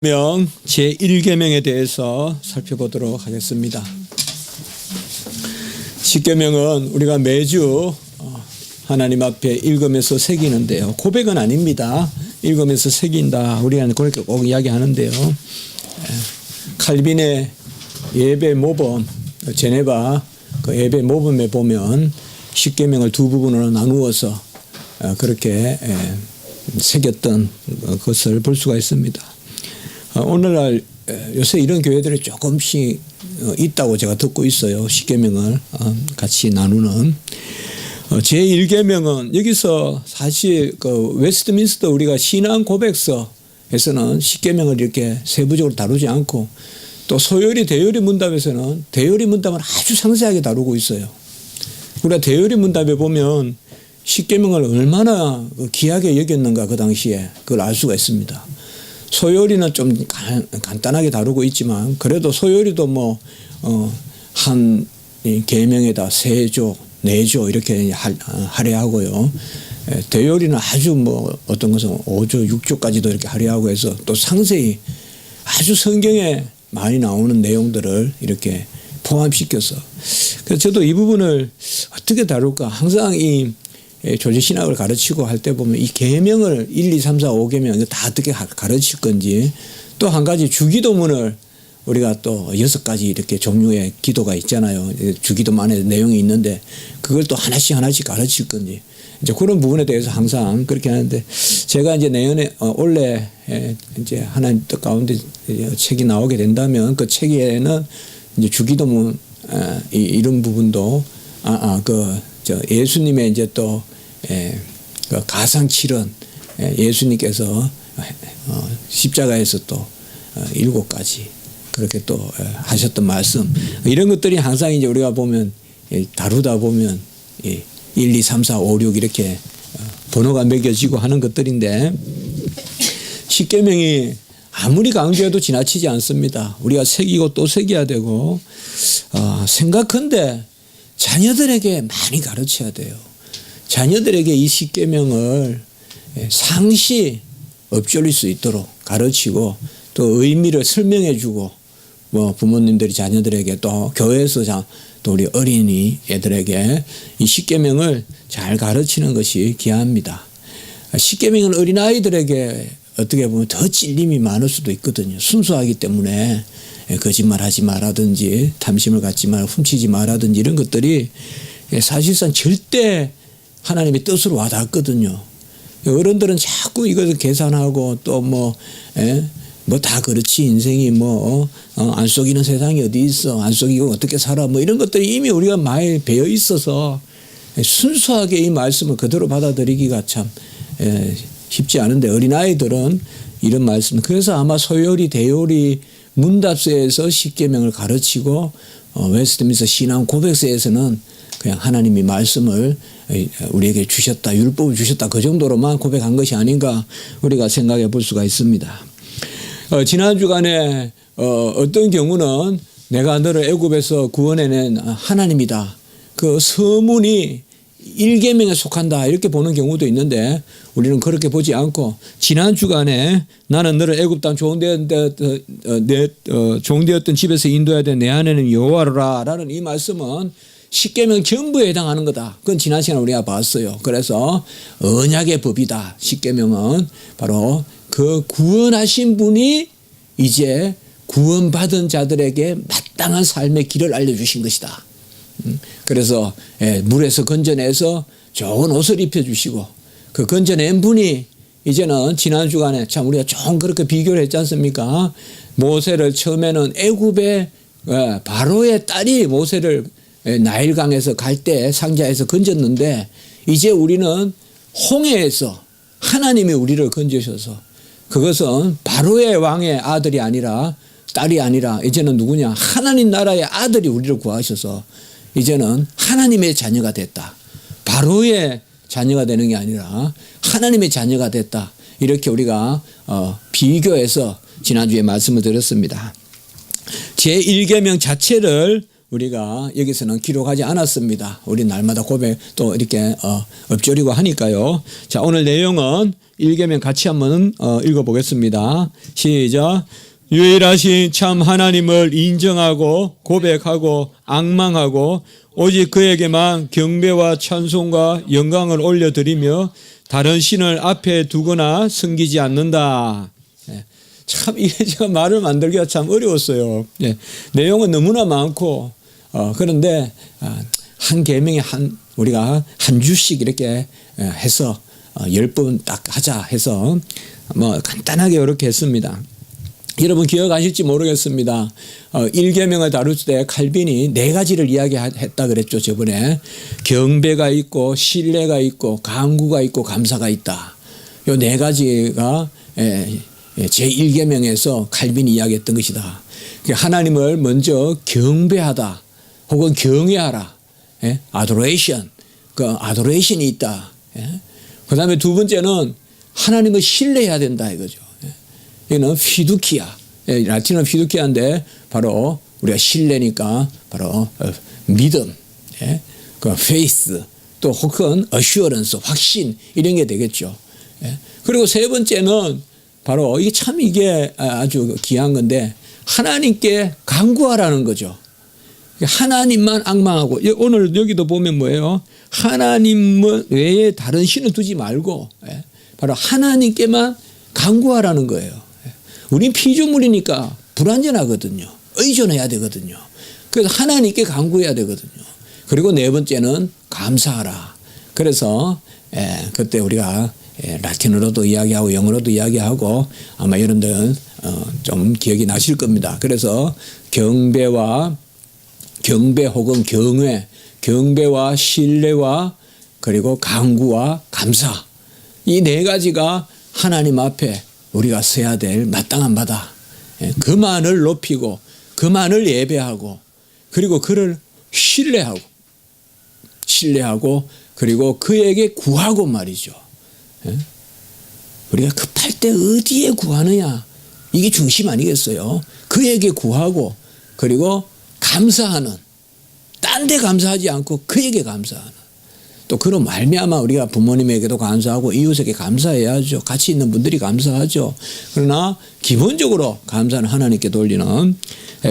명 제1계명에 대해서 살펴보도록 하겠습니다. 10계명은 우리가 매주 하나님 앞에 읽으면서 새기는데요. 고백은 아닙니다. 읽으면서 새긴다. 우리는 그렇게 꼭 이야기하는데요. 칼빈의 예배 모범, 제네바 그 예배 모범에 보면 10계명을 두 부분으로 나누어서 그렇게 새겼던 것을 볼 수가 있습니다. 오늘날 요새 이런 교회들이 조금씩 있다고 제가 듣고 있어요. 10계명을 같이 나누는. 제1계명은 여기서 사실 그 웨스트민스터 우리가 신앙 고백서에서는 10계명을 이렇게 세부적으로 다루지 않고 또 소요리 대요리 문답에서는 대요리 문답을 아주 상세하게 다루고 있어요. 우리가 대요리 문답에 보면 10계명을 얼마나 귀하게 여겼는가 그 당시에 그걸 알 수가 있습니다. 소요리는 좀 간단하게 다루고 있지만 그래도 소요리도 한 계명에다 3조, 4조 이렇게 할애하고요. 대요리는 아주 어떤 것은 5조, 6조까지도 이렇게 할애하고 해서 또 상세히 아주 성경에 많이 나오는 내용들을 이렇게 포함시켜서 그래서 저도 이 부분을 어떻게 다룰까 항상 이 조지신학을 가르치고 할 때 보면 이 계명을 1, 2, 3, 4, 5계명 이거 다 어떻게 가르칠 건지 또 한 가지 주기도문을 우리가 또 6가지 이렇게 종류의 기도가 있잖아요. 주기도만의 내용이 있는데 그걸 또 하나씩 가르칠 건지 이제 그런 부분에 대해서 항상 그렇게 하는데 제가 이제 내년에 올해 이제 하나님 뜻 가운데 책이 나오게 된다면 그 책에는 이제 주기도문 이런 부분도 예수님의 이제 또 그 가상칠언 예수님께서 십자가에서 또 7가지 그렇게 또 하셨던 말씀 이런 것들이 항상 이제 우리가 보면 다루다 보면 1, 2, 3, 4, 5, 6 이렇게 번호가 매겨지고 하는 것들인데 10계명이 아무리 강조해도 지나치지 않습니다. 우리가 새기고 또 새겨야 되고 생각한데 자녀들에게 많이 가르쳐야 돼요. 자녀들에게 이 10계명을 상시 읊조릴 수 있도록 가르치고 또 의미를 설명해 주고 부모님들이 자녀들에게 또 교회에서 또 우리 어린이 애들에게 이 10계명을 잘 가르치는 것이 귀합니다. 10계명은 어린아이들에게 어떻게 보면 더 찔림이 많을 수도 있거든요. 순수하기 때문에 거짓말하지 말라든지 탐심을 갖지 말 훔치지 말라든지 이런 것들이 사실상 절대 하나님의 뜻으로 와닿거든요. 어른들은 자꾸 이것을 계산하고 또 다 그렇지 인생이 안 속이는 세상이 어디 있어 안 속이고 어떻게 살아 이런 것들이 이미 우리가 많이 배어 있어서 순수하게 이 말씀을 그대로 받아들이기가 참 쉽지 않은데 어린아이들은 이런 말씀 그래서 아마 소요리 대요리 문답서에서 10계명을 가르치고 웨스트민스터 신앙 고백서에서는 그냥 하나님이 말씀을 우리에게 주셨다 율법을 주셨다 그 정도로만 고백한 것이 아닌가 우리가 생각해 볼 수가 있습니다. 지난 주간에 어떤 경우는 내가 너를 애굽에서 구원해낸 하나님이다. 그 서문이 1계명에 속한다 이렇게 보는 경우도 있는데 우리는 그렇게 보지 않고 지난 주간에 나는 너를 애굽 땅 종되었던 집에서 인도해야 돼 내 아내는 여호와라 라는 이 말씀은 10계명 전부에 해당하는 거다. 그건 지난 시간에 우리가 봤어요. 그래서 언약의 법이다. 10계명은 바로 그 구원하신 분이 이제 구원받은 자들에게 마땅한 삶의 길을 알려주신 것이다. 그래서 물에서 건져내서 좋은 옷을 입혀주시고 그 건져낸 분이 이제는 지난 주간에 참 우리가 좀 그렇게 비교를 했지 않습니까? 모세를 처음에는 애굽의 바로의 딸이 모세를 나일강에서 갈 때 상자에서 건졌는데 이제 우리는 홍해에서 하나님이 우리를 건져셔서 그것은 바로의 왕의 아들이 아니라 딸이 아니라 이제는 누구냐 하나님 나라의 아들이 우리를 구하셔서 이제는 하나님의 자녀가 됐다. 바로의 자녀가 되는 게 아니라 하나님의 자녀가 됐다. 이렇게 우리가 비교해서 지난주에 말씀을 드렸습니다. 제1계명 자체를 우리가 여기서는 기록하지 않았습니다. 우리 날마다 고백 또 이렇게 엎조리고 하니까요. 자, 오늘 내용은 1계명 같이 한번 읽어보겠습니다. 시작. 유일하신 참 하나님을 인정하고 고백하고 앙망하고 오직 그에게만 경배와 찬송과 영광을 올려드리며 다른 신을 앞에 두거나 섬기지 않는다. 참 이게 제가 말을 만들기가 참 어려웠어요. 내용은 너무나 많고 그런데 한 계명에 우리가 한 주씩 이렇게 해서 10번 딱 하자 해서 뭐 간단하게 이렇게 했습니다. 여러분 기억하실지 모르겠습니다. 1계명을 다룰 때 칼빈이 4가지를 이야기했다 그랬죠. 저번에 경배가 있고 신뢰가 있고 간구가 있고 감사가 있다. 요 4가지가 제1계명에서 칼빈이 이야기했던 것이다. 하나님을 먼저 경배하다 혹은 경외하라. adoration. 그 adoration이 있다. 그 다음에 두 번째는 하나님을 신뢰해야 된다 이거죠. 이거는 피두키아. 라틴어는 피두키아인데 바로 우리가 신뢰니까 바로 믿음, 그 faith, 또 혹은 assurance, 확신 이런 게 되겠죠. 그리고 세 번째는 바로 이게 아주 귀한 건데 하나님께 간구하라는 거죠. 하나님만 앙망하고 오늘 여기도 보면 뭐예요? 하나님 외에 다른 신을 두지 말고 바로 하나님께만 간구하라는 거예요. 우린 피조물이니까 불완전하거든요. 의존해야 되거든요. 그래서 하나님께 간구해야 되거든요. 그리고 네 번째는 감사하라. 그래서 그때 우리가 라틴어로도 이야기하고 영어로도 이야기하고 아마 여러분들은 좀 기억이 나실 겁니다. 그래서 경배 혹은 경외, 경배와 신뢰와 그리고 간구와 감사 이 4가지가 하나님 앞에 우리가 서야 될 마땅한 바다. 그만을 높이고 그만을 예배하고 그리고 그를 신뢰하고 그리고 그에게 구하고 말이죠. 우리가 급할 때 어디에 구하느냐 이게 중심 아니겠어요? 그에게 구하고 그리고 감사하는 딴 데 감사하지 않고 그에게 감사하는 또 그런 말미암아 우리가 부모님에게도 감사하고 이웃에게 감사해야죠. 같이 있는 분들이 감사하죠. 그러나 기본적으로 감사는 하나님께 돌리는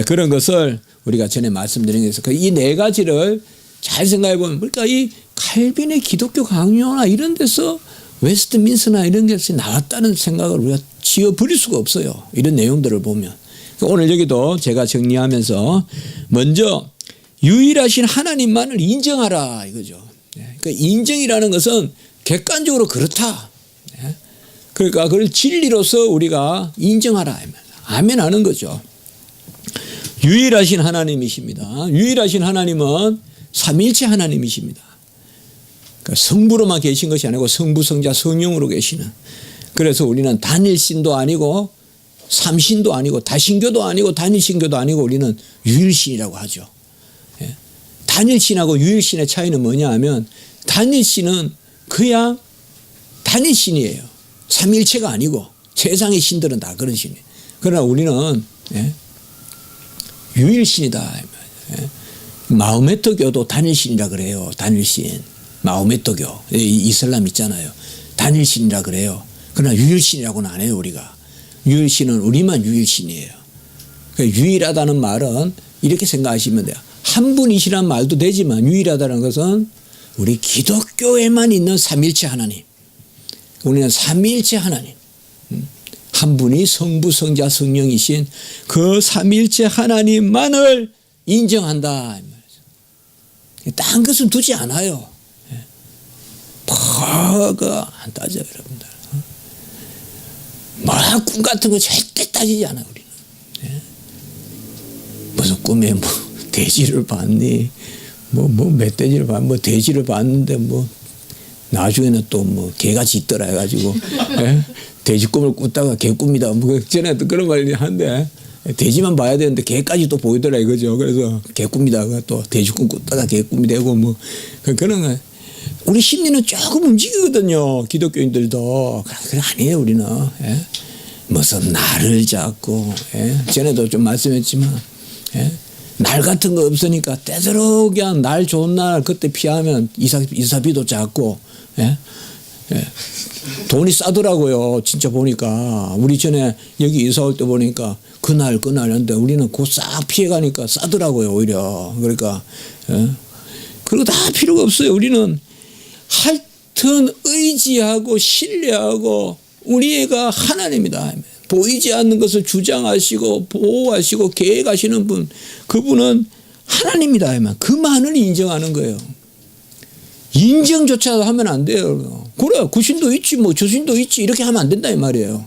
그런 것을 우리가 전에 말씀드린 것에서 이 4가지를 잘 생각해 보면 그러니까 이 칼빈의 기독교 강요나 이런 데서 웨스트민스나 이런 데서 나왔다는 생각을 우리가 지어버릴 수가 없어요. 이런 내용들을 보면. 오늘 여기도 제가 정리하면서 먼저 유일하신 하나님만을 인정하라 이거죠. 그러니까 인정이라는 것은 객관적으로 그렇다. 그러니까 그걸 진리로서 우리가 인정하라. 아멘 하는 거죠. 유일하신 하나님이십니다. 유일하신 하나님은 삼위일체 하나님이십니다. 그러니까 성부로만 계신 것이 아니고 성부, 성자, 성령으로 계시는. 그래서 우리는 단일신도 아니고 삼신도 아니고 다신교도 아니고 단일신교도 아니고 우리는 유일신이라고 하죠. 단일신하고 유일신의 차이는 뭐냐 하면 단일신은 그냥 단일신이에요. 삼일체가 아니고 세상의 신들은 다 그런 신이에요. 그러나 우리는 유일신이다. 마호메트교도 단일신이라 그래요. 단일신. 마호메트교. 이슬람 있잖아요. 단일신이라 그래요. 그러나 유일신이라고는 안 해요. 우리가. 유일신은 우리만 유일신이에요. 유일하다는 말은 이렇게 생각하시면 돼요. 한 분이시란 말도 되지만 유일하다는 것은 우리 기독교에만 있는 삼일체 하나님. 우리는 삼일체 하나님. 한 분이 성부, 성자, 성령이신 그 삼일체 하나님만을 인정한다. 딴 것은 두지 않아요. 뭐가 안 따져요, 여러분들. 막 꿈 같은 거 절대 따지지 않아요, 우리는. 무슨 꿈에 뭐 돼지를 봤니? 뭐 멧돼지를 봤, 뭐 돼지를 봤는데 뭐 나중에는 또 뭐 개가 짖더라 해가지고 돼지 꿈을 꿨다가 개 꿈이다. 뭐 전에도 그런 말이 한데 돼지만 봐야 되는데 개까지 또 보이더라 이거죠. 그래서 개 꿈이다가 또 돼지 꿈 꿨다가 개 꿈이 되고 뭐 그런 거. 우리 심리는 조금 움직이거든요. 기독교인들도. 그래 아니에요 우리는. 무슨 날을 잡고 전에도 좀 말씀했지만 날 같은 거 없으니까 때대로 그냥 날 좋은 날 그때 피하면 이사비도 작고, 예? 예. 돈이 싸더라고요. 진짜 보니까. 우리 전에 여기 이사 올 때 보니까 그날 하는데 우리는 그 싹 피해가니까 싸더라고요. 오히려. 그러니까. 예. 그리고 다 필요가 없어요. 우리는 하여튼 의지하고 신뢰하고 우리 애가 하나님이다. 보이지 않는 것을 주장하시고 보호하시고 계획하시는 분, 그분은 하나님이다. 그만을 인정하는 거예요. 인정조차도 하면 안 돼요. 그래, 그 신도 있지, 뭐, 저 신도 있지, 이렇게 하면 안 된다, 이 말이에요.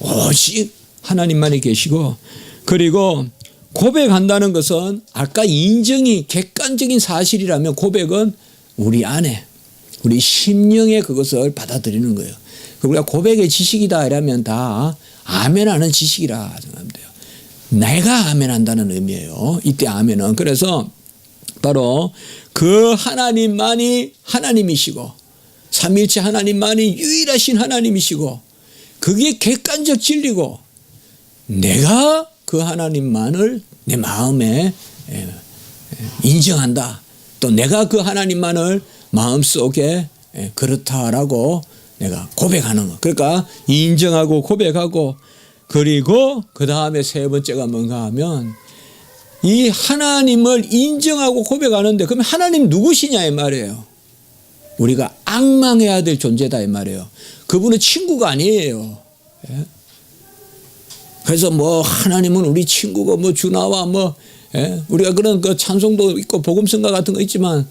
오직 하나님만이 계시고, 그리고 고백한다는 것은 아까 인정이 객관적인 사실이라면 고백은 우리 안에, 우리 심령에 그것을 받아들이는 거예요. 우리가 고백의 지식이다 이러면 다 아멘하는 지식이라 생각하면 돼요. 내가 아멘한다는 의미예요. 이때 아멘은. 그래서 바로 그 하나님만이 하나님이시고 삼위일체 하나님만이 유일하신 하나님이시고 그게 객관적 진리고 내가 그 하나님만을 내 마음에 인정한다. 또 내가 그 하나님만을 마음속에 그렇다라고 내가 고백하는 거. 그러니까 인정하고 고백하고 그리고 그 다음에 세 번째가 뭔가 하면 이 하나님을 인정하고 고백하는데 그러면 하나님 누구시냐 이 말이에요. 우리가 앙망해야 될 존재다 이 말이에요. 그분은 친구가 아니에요. 예? 그래서 뭐 하나님은 우리 친구고 뭐 주나와 뭐 예? 우리가 그런 그 찬송도 있고 복음성가 같은 거 있지만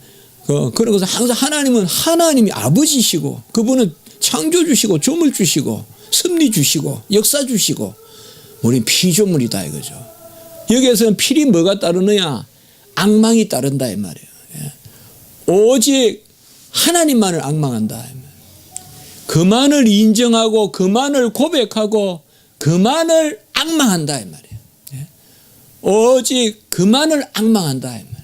그런 것은 항상 하나님은 하나님이 아버지시고 그분은 창조주시고 조물주시고 섭리 주시고 역사 주시고 우린 피조물이다 이거죠. 여기에서는 필히 뭐가 따르느냐? 앙망이 따른다 이 말이에요. 예. 오직 하나님만을 앙망한다. 그만을 인정하고 그만을 고백하고 그만을 앙망한다 이 말이에요. 예. 오직 그만을 앙망한다 이 말이에요.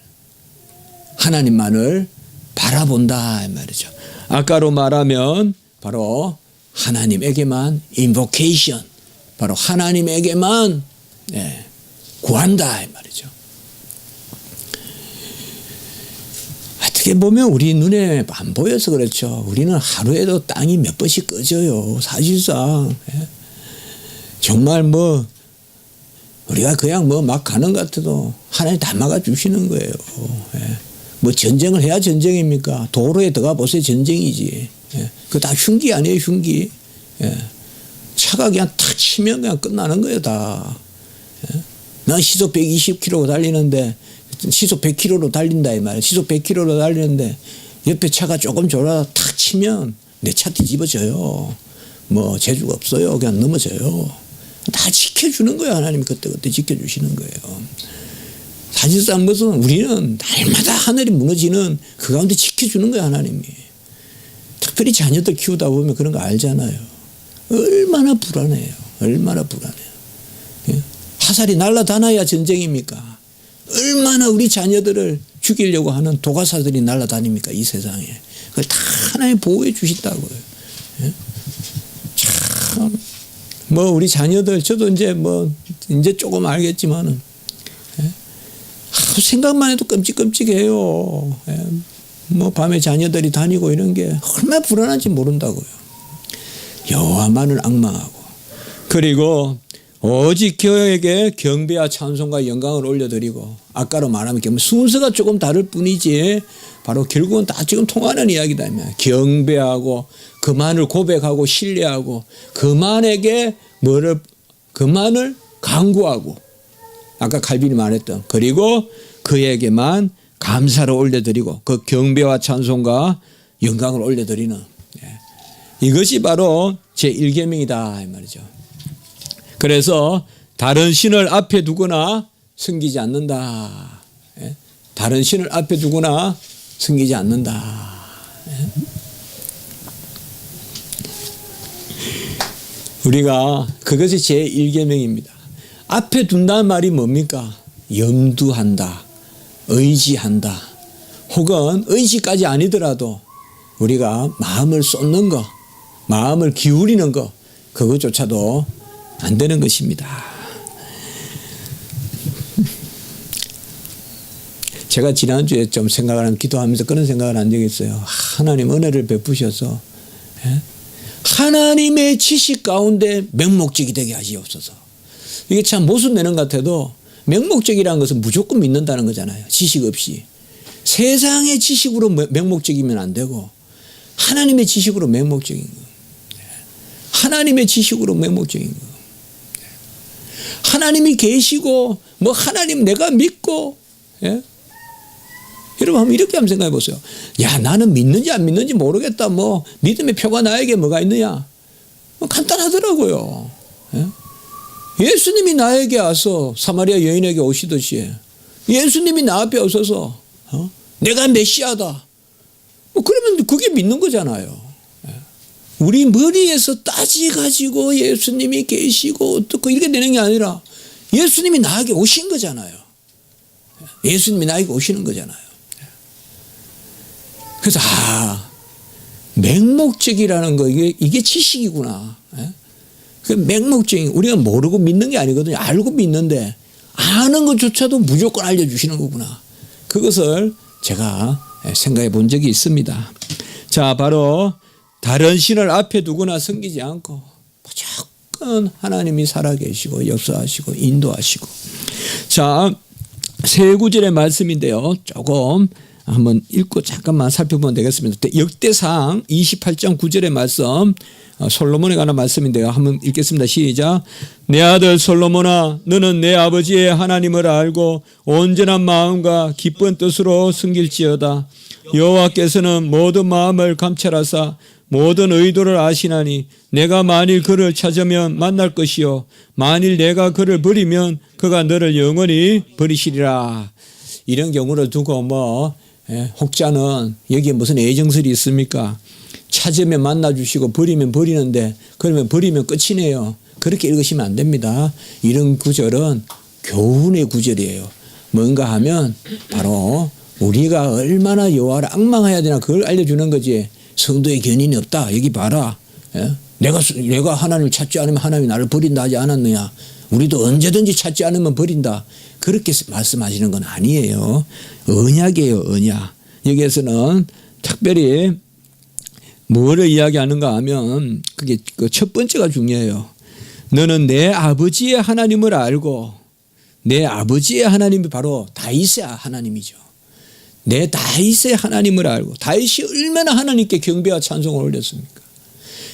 하나님만을 바라본다 이 말이죠. 아까로 말하면 바로 하나님에게만 invocation, 바로 하나님에게만 구한다 이 말이죠. 어떻게 보면 우리 눈에 안 보여서 그렇죠. 우리는 하루에도 땅이 몇 번씩 꺼져요. 사실상 정말 뭐 우리가 그냥 뭐 막 가는 것 같아도 하나님 다 막아주시는 거예요. 뭐 전쟁을 해야 전쟁입니까? 도로에 들어가 보세요. 전쟁이지. 그거 다 흉기 아니에요, 흉기. 차가 그냥 탁 치면 그냥 끝나는 거예요, 다. 난 시속 120km 달리는데, 시속 100km로 달린다, 이 말이에요. 시속 100km로 달리는데, 옆에 차가 조금 졸아 탁 치면 내 차 뒤집어져요. 뭐, 재주가 없어요. 그냥 넘어져요. 다 지켜주는 거예요, 하나님이 그때그때 지켜주시는 거예요. 사실상 무슨 우리는 날마다 하늘이 무너지는 그 가운데 지켜주는 거예요, 하나님이. 특별히 자녀들 키우다 보면 그런 거 알잖아요. 얼마나 불안해요. 얼마나 불안해요. 화살이 날아다녀야 전쟁입니까? 얼마나 우리 자녀들을 죽이려고 하는 도가사들이 날아다닙니까? 이 세상에. 그걸 다 하나님 보호해 주신다고요. 참, 뭐 우리 자녀들 저도 이제 조금 알겠지만은 생각만 해도 끔찍끔찍해요. 뭐 밤에 자녀들이 다니고 이런 게 얼마나 불안한지 모른다고요. 여호와만을 앙망하고 그리고 오직 그에게 경배와 찬송과 영광을 올려드리고 아까로 말하면 순서가 조금 다를 뿐이지 바로 결국은 다 지금 통하는 이야기다. 경배하고 그만을 고백하고 신뢰하고 그만에게 그만을 간구하고 아까 칼빈이 말했던 그리고 그에게만 감사를 올려드리고 그 경배와 찬송과 영광을 올려드리는 이것이 바로 제1계명이다 이 말이죠. 그래서 다른 신을 앞에 두거나 섬기지 않는다. 다른 신을 앞에 두거나 섬기지 않는다. 우리가 그것이 제1계명입니다. 앞에 둔다는 말이 뭡니까? 염두한다. 의지한다. 혹은 의지까지 아니더라도 우리가 마음을 쏟는 거, 마음을 기울이는 거 그것조차도 안 되는 것입니다. 제가 지난주에 좀 기도하면서 그런 생각을 한 적이 있어요. 하나님 은혜를 베푸셔서 하나님의 지식 가운데 맹목적이 되게 하시옵소서. 이게 참 모순 되는 것 같아도 맹목적이라는 것은 무조건 믿는다는 거잖아요. 지식 없이. 세상의 지식으로 맹목적이면 안 되고 하나님의 지식으로 맹목적인 거. 하나님의 지식으로 맹목적인 거. 하나님이 계시고 뭐 하나님 내가 믿고 여러분 한번 이렇게 한번 생각해 보세요. 야 나는 믿는지 안 믿는지 모르겠다. 뭐 믿음의 표가 나에게 뭐가 있느냐. 뭐 간단하더라고요. 예수님이 나에게 와서 사마리아 여인에게 오시듯이 예수님이 나 앞에 오셔서 내가 메시아다. 뭐 그러면 그게 믿는 거잖아요. 우리 머리에서 따지가지고 예수님이 계시고 어떻고 이렇게 되는 게 아니라 예수님이 나에게 오신 거잖아요. 예수님이 나에게 오시는 거잖아요. 그래서 맹목적이라는 거 이게 지식이구나. 그 맹목적인 우리가 모르고 믿는 게 아니거든요. 알고 믿는데 아는 것조차도 무조건 알려주시는 거구나. 그것을 제가 생각해 본 적이 있습니다. 자, 바로 다른 신을 앞에 두거나 섬기지 않고 무조건 하나님이 살아계시고 역사하시고 인도하시고. 자, 세 구절의 말씀인데요. 조금 한번 읽고 잠깐만 살펴보면 되겠습니다. 역대상 28장 9절의 말씀, 솔로몬에 관한 말씀인데요. 한번 읽겠습니다. 시작. 내 아들 솔로몬아, 너는 내 아버지의 하나님을 알고 온전한 마음과 기쁜 뜻으로 섬길지어다. 여호와께서는 모든 마음을 감찰하사 모든 의도를 아시나니 내가 만일 그를 찾으면 만날 것이요 만일 내가 그를 버리면 그가 너를 영원히 버리시리라. 이런 경우를 두고 혹자는 여기에 무슨 애정설이 있습니까? 찾으면 만나주시고 버리면 버리는데 그러면 버리면 끝이네요. 그렇게 읽으시면 안 됩니다. 이런 구절은 교훈의 구절이에요. 뭔가 하면 바로 우리가 얼마나 여호와를 앙망해야 되나 그걸 알려주는 거지. 성도의 견인이 없다. 여기 봐라. 내가 하나님을 찾지 않으면 하나님이 나를 버린다 하지 않았느냐. 우리도 언제든지 찾지 않으면 버린다. 그렇게 말씀하시는 건 아니에요. 언약이에요. 언약. 여기에서는 특별히 뭐를 이야기하는가 하면 그게 그 첫 번째가 중요해요. 너는 내 아버지의 하나님을 알고 내 아버지의 하나님이 바로 다윗의 하나님이죠. 내 다윗의 하나님을 알고 다윗이 얼마나 하나님께 경배와 찬송을 올렸습니까?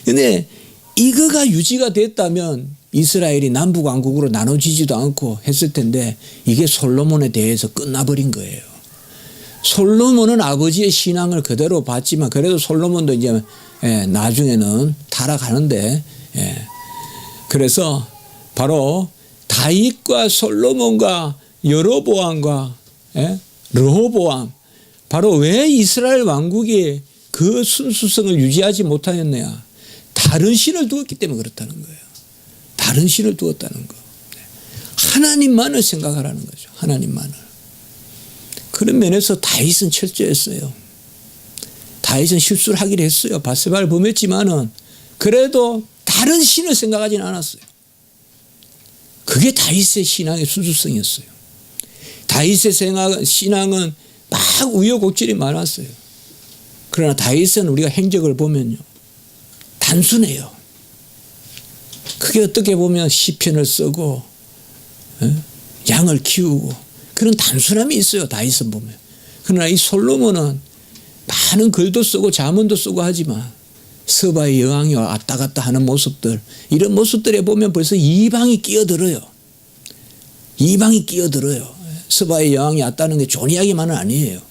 그런데 이거가 유지가 됐다면 이스라엘이 남북왕국으로 나눠지지도 않고 했을 텐데 이게 솔로몬에 대해서 끝나버린 거예요. 솔로몬은 아버지의 신앙을 그대로 봤지만 그래도 솔로몬도 이제 나중에는 타락하는데 그래서 바로 다윗과 솔로몬과 여로보암과 르호보암 바로 왜 이스라엘 왕국이 그 순수성을 유지하지 못하였느냐. 다른 신을 두었기 때문에 그렇다는 거예요. 다른 신을 두었다는 거. 하나님만을 생각하라는 거죠. 하나님만을. 그런 면에서 다윗은 철저했어요. 다윗은 실수를 하긴 했어요. 바세바를 범했지만은 그래도 다른 신을 생각하지는 않았어요. 그게 다윗의 신앙의 순수성이었어요. 다윗의 신앙은 막 우여곡절이 많았어요. 그러나 다윗은 우리가 행적을 보면요. 단순해요. 그게 어떻게 보면 시편을 쓰고 양을 키우고 그런 단순함이 있어요. 다윗은 보면. 그러나 이 솔로몬은 많은 글도 쓰고 자문도 쓰고 하지만 서바의 여왕이 왔다 갔다 하는 모습들 이런 모습들에 보면 벌써 이방이 끼어들어요. 이방이 끼어들어요. 서바의 여왕이 왔다는 게 좋은 이야기만은 아니에요.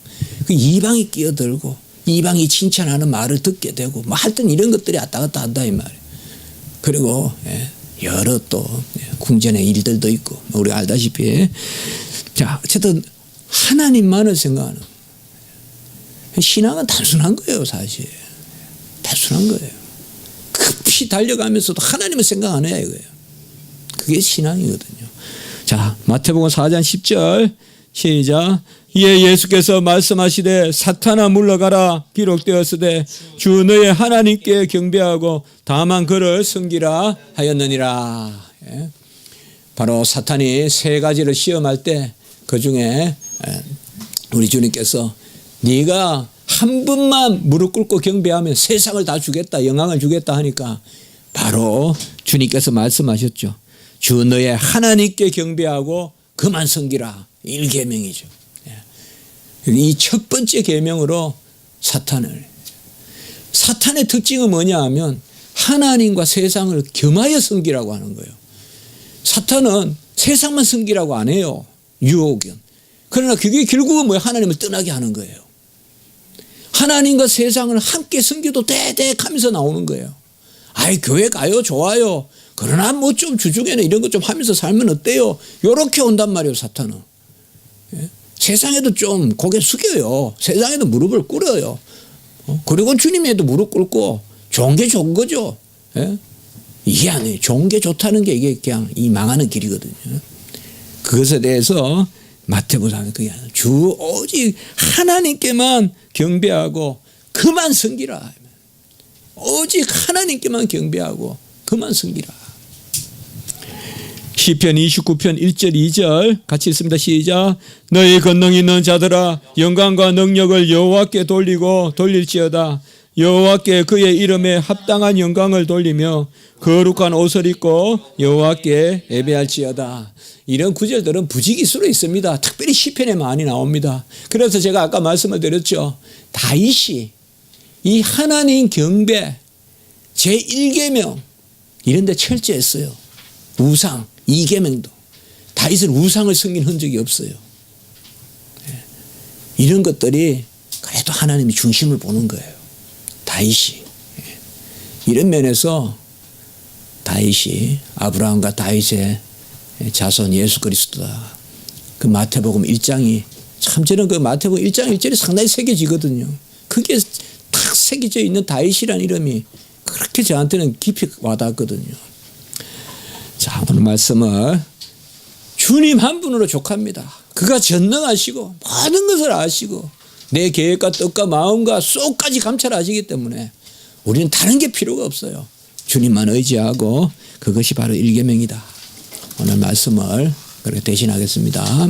그 이방이 끼어들고 이방이 칭찬하는 말을 듣게 되고 뭐 하여튼 이런 것들이 왔다 갔다 한다 이 말이에요. 그리고 여러 또 궁전의 일들도 있고 우리 알다시피 자 어쨌든 하나님만을 생각하는 신앙은 단순한 거예요. 사실 단순한 거예요. 급히 달려가면서도 하나님을 생각 안 해야 이거예요. 그게 신앙이거든요. 자 마태복음 4장 10절 시작. 이에 예수께서 말씀하시되 사탄아 물러가라 기록되었으되 주 너의 하나님께 경배하고 다만 그를 섬기라 하였느니라. 바로 사탄이 세 가지를 시험할 때 그중에 우리 주님께서 네가 한 번만 무릎 꿇고 경배하면 세상을 다 주겠다, 영광을 주겠다 하니까 바로 주님께서 말씀하셨죠. 주 너의 하나님께 경배하고 그만 섬기라. 1계명이죠. 이 첫 번째 계명으로 사탄의 특징은 뭐냐 하면 하나님과 세상을 겸하여 섬기라고 하는 거예요. 사탄은 세상만 섬기라고 안 해요. 유혹은. 그러나 그게 결국은 뭐예요? 하나님을 떠나게 하는 거예요. 하나님과 세상을 함께 섬기도 대대하면서 나오는 거예요. 아이 교회 가요 좋아요. 그러나 뭐 좀 주중에는 이런 것 좀 하면서 살면 어때요? 요렇게 온단 말이에요. 사탄은. 예? 세상에도 좀 고개 숙여요. 세상에도 무릎을 꿇어요. 그리고 주님에도 무릎 꿇고 좋은 게 좋은 거죠. 예? 이게 아니에요. 좋은 게 좋다는 게 이게 그냥 이 망하는 길이거든요. 그것에 대해서 마태복음은 그게 아니에요. 주 오직 하나님께만 경배하고 그만 섬기라. 오직 하나님께만 경배하고 그만 섬기라. 시편 29편 1절 2절 같이 읽습니다. 시작. 너희 권능 있는 자들아 영광과 능력을 여호와께 돌리고 돌릴지어다. 여호와께 그의 이름에 합당한 영광을 돌리며 거룩한 옷을 입고 여호와께 예배할지어다. 이런 구절들은 부지기수로 있습니다. 특별히 시편에 많이 나옵니다. 그래서 제가 아까 말씀을 드렸죠. 다윗이 이 하나님 경배 제1계명 이런 데 철저했어요. 우상 2계명도. 다윗은 우상을 섬긴 흔적이 없어요. 이런 것들이 그래도 하나님이 중심을 보는 거예요. 다윗이. 이런 면에서 다윗이 아브라함과 다윗의 자손 예수 그리스도다. 그 마태복음 1장이 참 저는 그 마태복음 1장 1절이 상당히 새겨지거든요. 그게 탁 새겨져 있는 다윗이라는 이름이 그렇게 저한테는 깊이 와닿거든요. 자, 오늘 말씀을 주님 한 분으로 족합니다. 그가 전능하시고 모든 것을 아시고 내 계획과 뜻과 마음과 속까지 감찰하시기 때문에 우리는 다른 게 필요가 없어요. 주님만 의지하고 그것이 바로 1계명이다. 오늘 말씀을 그렇게 대신하겠습니다.